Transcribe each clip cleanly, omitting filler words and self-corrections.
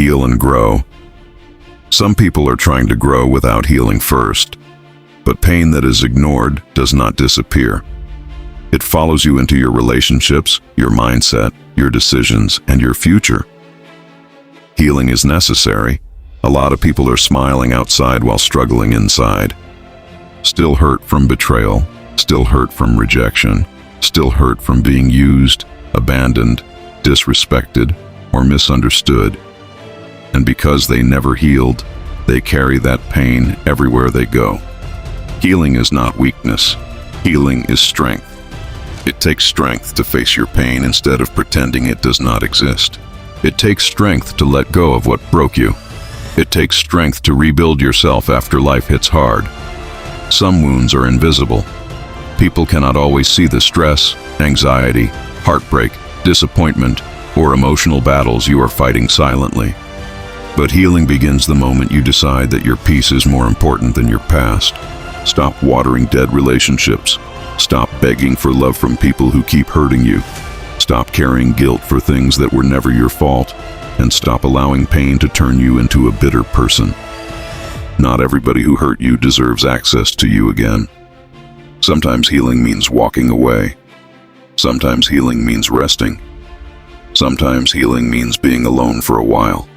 heal and grow. Some people are trying to grow without healing first, but pain that is ignored does not disappear. It follows you into your relationships, your mindset, your decisions, and your future. Healing is necessary. A lot of people are smiling outside while struggling inside. Still hurt from betrayal, still hurt from rejection, still hurt from being used, abandoned, disrespected, or misunderstood. And because they never healed, they carry that pain everywhere they go. Healing is not weakness. Healing is strength. It takes strength to face your pain instead of pretending it does not exist. It takes strength to let go of what broke you. It takes strength to rebuild yourself after life hits hard. Some wounds are invisible. People cannot always see the stress, anxiety, heartbreak, disappointment, or emotional battles you are fighting silently. But healing begins the moment you decide that your peace is more important than your past. Stop watering dead relationships. Stop begging for love from people who keep hurting you. Stop carrying guilt for things that were never your fault. And stop allowing pain to turn you into a bitter person. Not everybody who hurt you deserves access to you again. Sometimes healing means walking away. Sometimes healing means resting. Sometimes healing means being alone for a while.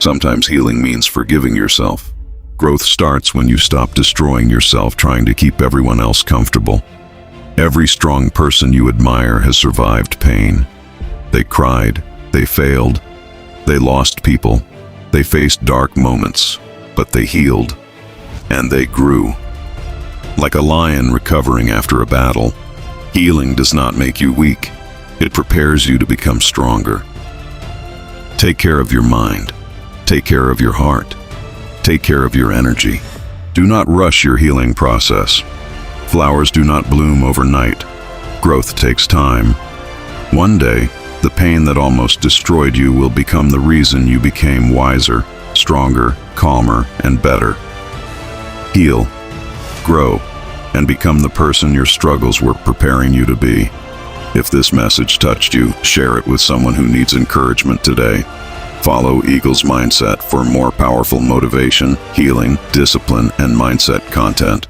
Sometimes healing means forgiving yourself. Growth starts when you stop destroying yourself trying to keep everyone else comfortable. Every strong person you admire has survived pain. They cried, they failed, they lost people, they faced dark moments, but they healed, and they grew. Like a lion recovering after a battle, healing does not make you weak. It prepares you to become stronger. Take care of your mind. Take care of your heart. Take care of your energy. Do not rush your healing process. Flowers do not bloom overnight. Growth takes time. One day, the pain that almost destroyed you will become the reason you became wiser, stronger, calmer, and better. Heal, grow, and become the person your struggles were preparing you to be. If this message touched you, share it with someone who needs encouragement today. Follow Eagle's Mindset for more powerful motivation, healing, discipline, and mindset content.